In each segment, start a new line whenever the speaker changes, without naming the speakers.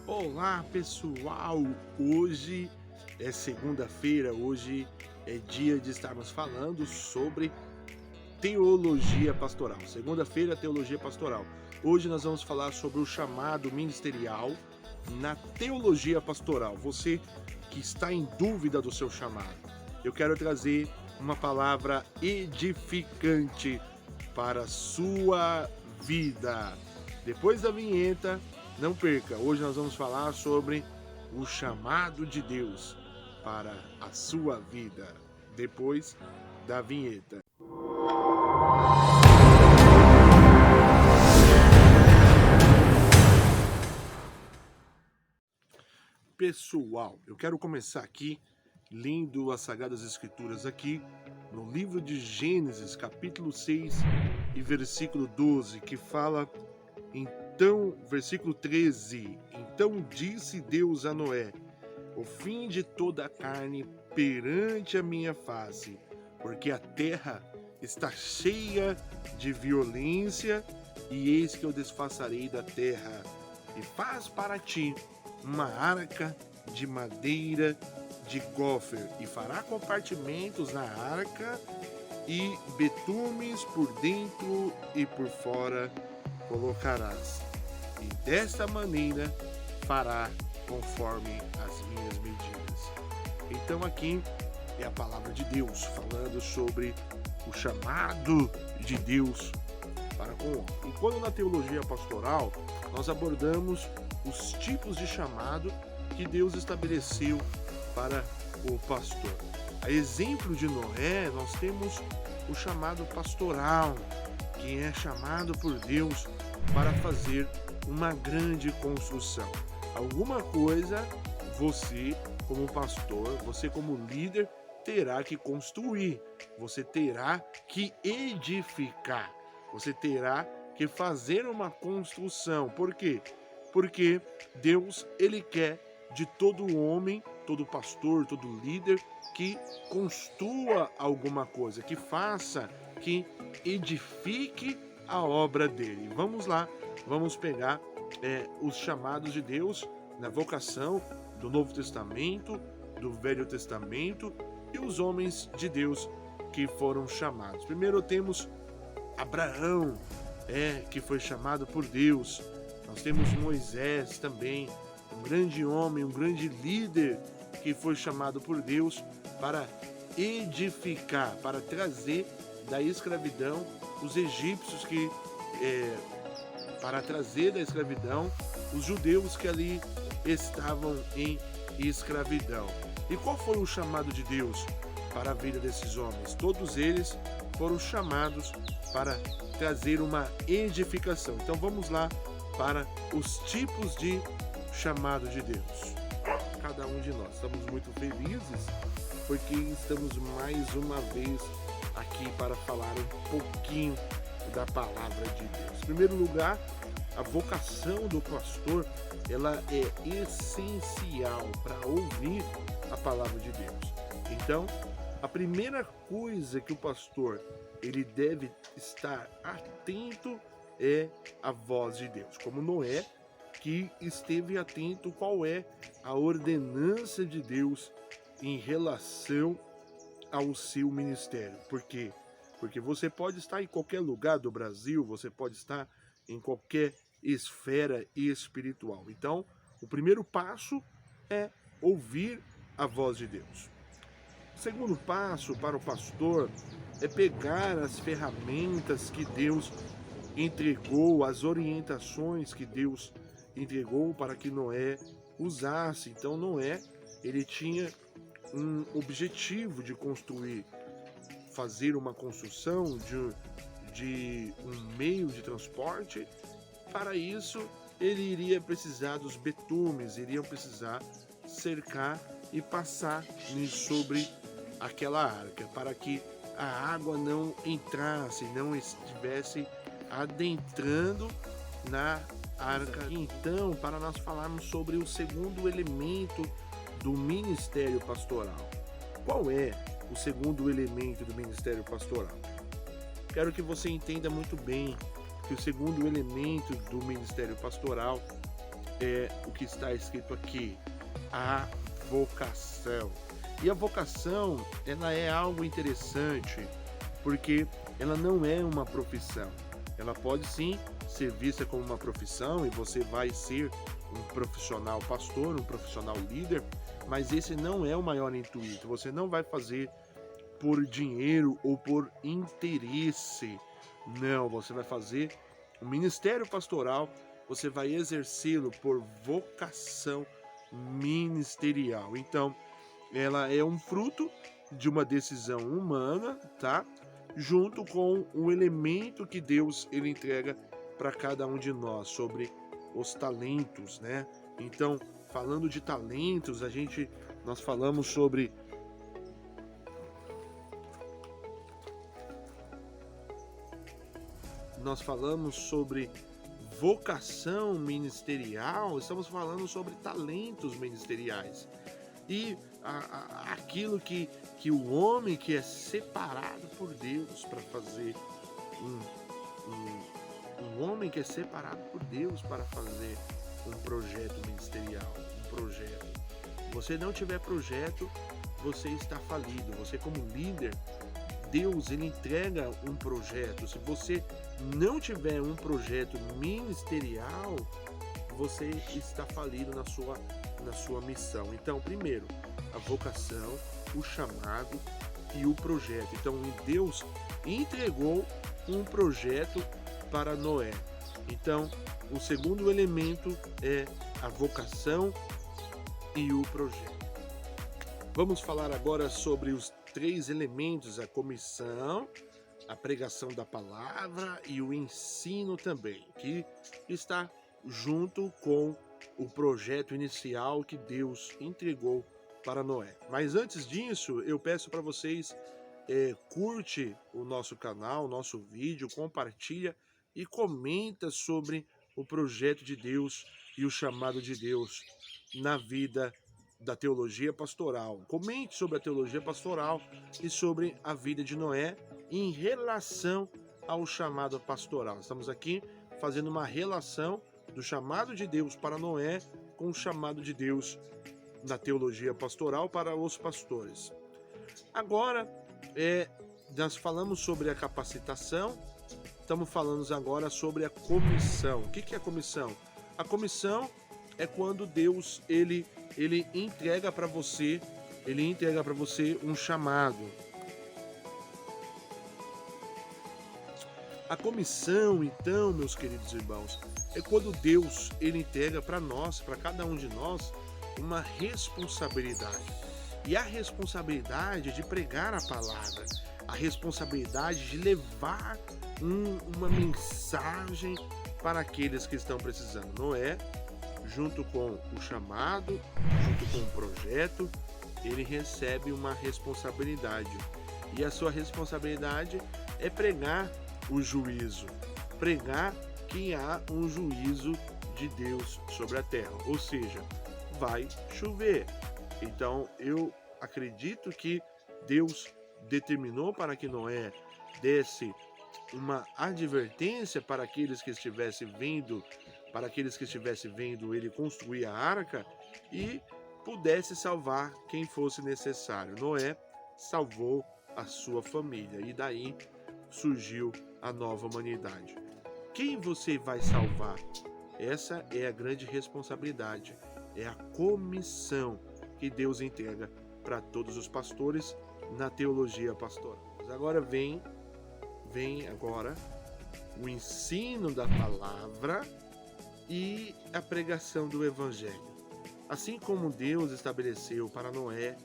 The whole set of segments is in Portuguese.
Olá pessoal, hoje é segunda-feira, hoje é dia de estarmos falando sobre teologia pastoral. Segunda-feira, teologia pastoral. Hoje nós vamos falar sobre o chamado ministerial na teologia pastoral. Você que está em dúvida do seu chamado, eu quero trazer uma palavra edificante para a sua vida. Depois da vinheta, não perca, hoje nós vamos falar sobre o chamado de Deus para a sua vida. Depois da vinheta. Pessoal, eu quero começar aqui lendo as Sagradas Escrituras aqui no livro de Gênesis, capítulo 6 e versículo 12, que fala, então, versículo 13, então disse Deus a Noé, o fim de toda a carne perante a minha face, porque a terra está cheia de violência, e eis que eu desfaçarei da terra, e faz para ti uma arca de madeira de gófer, e fará compartimentos na arca, e betumes por dentro e por fora colocarás, e desta maneira fará conforme as minhas medidas. Então aqui é a palavra de Deus falando sobre o chamado de Deus para com o homem. E quando na teologia pastoral nós abordamos os tipos de chamado que Deus estabeleceu para o pastor. A exemplo de Noé, nós temos o chamado pastoral, que é chamado por Deus para fazer uma grande construção. Alguma coisa você, como pastor, você como líder, terá que construir, você terá que edificar, você terá que fazer uma construção. Por quê? Porque Deus, ele quer de todo homem, todo pastor, todo líder, que construa alguma coisa, que faça, que edifique a obra dele. Vamos lá, vamos pegar os chamados de Deus na vocação do Novo Testamento, do Velho Testamento e os homens de Deus que foram chamados. Primeiro temos Abraão, que foi chamado por Deus. Nós temos Moisés também, um grande homem, um grande líder que foi chamado por Deus para edificar, para trazer da escravidão os egípcios para trazer da escravidão os judeus que ali estavam em escravidão. E qual foi o chamado de Deus para a vida desses homens? Todos eles foram chamados para trazer uma edificação. Então vamos lá para os tipos de chamado de Deus. Cada um de nós estamos muito felizes porque estamos mais uma vez aqui para falar um pouquinho da palavra de Deus. Em primeiro lugar, a vocação do pastor, ela é essencial para ouvir a palavra de Deus. Então, a primeira coisa que o pastor ele deve estar atento é a voz de Deus, como Noé, que esteve atento qual é a ordenança de Deus em relação ao seu ministério. Por quê? Porque você pode estar em qualquer lugar do Brasil, você pode estar em qualquer esfera espiritual. Então, o primeiro passo é ouvir a voz de Deus. O segundo passo para o pastor é pegar as ferramentas que Deus entregou, as orientações que Deus entregou para que Noé usasse. Então Noé, ele tinha um objetivo de construir, fazer uma construção de um meio de transporte. Para isso, ele iria precisar dos betumes, iriam precisar cercar e passar sobre aquela arca, para que a água não entrasse, não estivesse adentrando na arca. Então, para nós falarmos sobre o segundo elemento do ministério pastoral. Qual é o segundo elemento do ministério pastoral? Quero que você entenda muito bem que o segundo elemento do ministério pastoral é o que está escrito aqui, a vocação. E a vocação, ela é algo interessante, porque ela não é uma profissão. Ela pode sim ser vista como uma profissão e você vai ser um profissional pastor, um profissional líder, mas esse não é o maior intuito. Você não vai fazer por dinheiro ou por interesse. Não, você vai fazer o ministério pastoral, você vai exercê-lo por vocação ministerial. Então, ela é um fruto de uma decisão humana, tá? Junto com um elemento que Deus ele entrega para cada um de nós sobre os talentos, né? Então, falando de talentos, nós falamos sobre vocação ministerial, estamos falando sobre talentos ministeriais. E aquilo que o homem que é separado por Deus para fazer um homem que é separado por Deus para fazer um projeto ministerial, um projeto. Se você não tiver projeto, você está falido. Você como líder, Deus ele entrega um projeto. Se você não tiver um projeto ministerial, você está falido na sua missão. Então, primeiro, a vocação, o chamado e o projeto. Então, Deus entregou um projeto para Noé. Então, o segundo elemento é a vocação e o projeto. Vamos falar agora sobre os 3 elementos: a comissão, a pregação da palavra e o ensino também, que está junto com o projeto inicial que Deus entregou para Noé. Mas antes disso, eu peço para vocês, curte o nosso canal, o nosso vídeo, compartilha e comenta sobre o projeto de Deus e o chamado de Deus na vida da teologia pastoral. Comente sobre a teologia pastoral e sobre a vida de Noé em relação ao chamado pastoral. Estamos aqui fazendo uma relação do chamado de Deus para Noé com o chamado de Deus na teologia pastoral para os pastores. Agora, nós falamos sobre a capacitação, estamos falando agora sobre a comissão. O que é a comissão? A comissão é quando Deus ele entrega para você, um chamado. A comissão, então, meus queridos irmãos, é quando Deus ele entrega para nós, para cada um de nós, uma responsabilidade. E a responsabilidade de pregar a palavra, a responsabilidade de levar uma mensagem para aqueles que estão precisando. Noé, junto com o chamado, junto com o projeto, ele recebe uma responsabilidade. E a sua responsabilidade é pregar o juízo, pregar que há um juízo de Deus sobre a terra, ou seja, vai chover. Então eu acredito que Deus determinou para que Noé desse uma advertência para aqueles que estivessem vendo, ele construir a arca e pudesse salvar quem fosse necessário. Noé salvou a sua família e daí surgiu a nova humanidade. Quem você vai salvar? Essa é a grande responsabilidade, é a comissão que Deus entrega para todos os pastores na teologia pastoral. Agora vem agora o ensino da palavra e a pregação do evangelho. Assim como Deus estabeleceu para Noé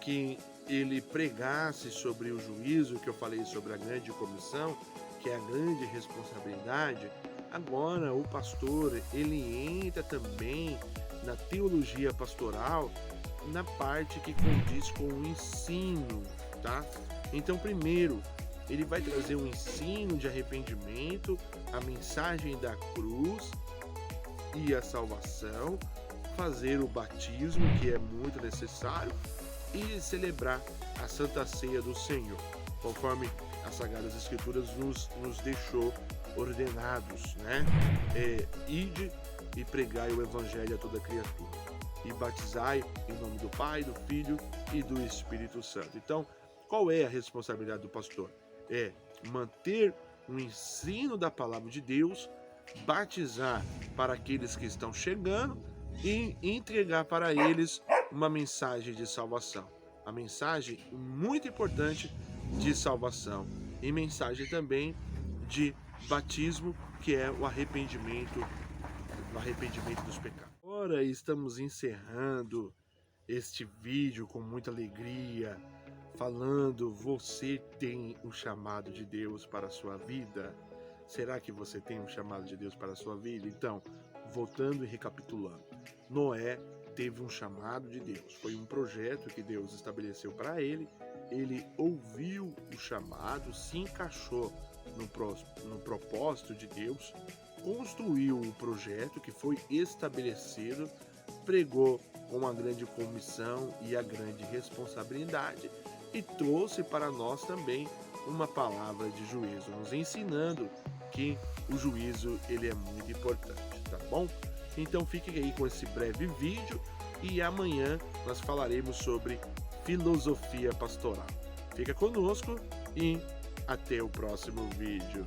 que ele pregasse sobre o juízo, que eu falei sobre a grande comissão, que é a grande responsabilidade, agora o pastor ele entra também na teologia pastoral, na parte que condiz com o ensino, tá? Então, primeiro, ele vai trazer um ensino de arrependimento, a mensagem da cruz e a salvação, fazer o batismo, que é muito necessário, e celebrar a Santa Ceia do Senhor, conforme as Sagradas Escrituras nos deixou ordenados, né? Ide e pregai o evangelho a toda criatura. E batizai em nome do Pai, do Filho e do Espírito Santo. Então, qual é a responsabilidade do pastor? É manter o ensino da palavra de Deus, batizar para aqueles que estão chegando e entregar para eles uma mensagem de salvação. A mensagem muito importante de salvação e mensagem também de batismo, que é o arrependimento dos pecados. Agora estamos encerrando este vídeo com muita alegria, falando: você tem um chamado de Deus para a sua vida? Será que você tem um chamado de Deus para a sua vida? Então, voltando e recapitulando, Noé teve um chamado de Deus, foi um projeto que Deus estabeleceu para ele, ele ouviu o chamado, se encaixou no propósito de Deus, construiu o projeto que foi estabelecido, pregou com a grande comissão e a grande responsabilidade e trouxe para nós também uma palavra de juízo, nos ensinando que o juízo ele é muito importante, tá bom? Então fique aí com esse breve vídeo e amanhã nós falaremos sobre filosofia pastoral. Fica conosco e até o próximo vídeo.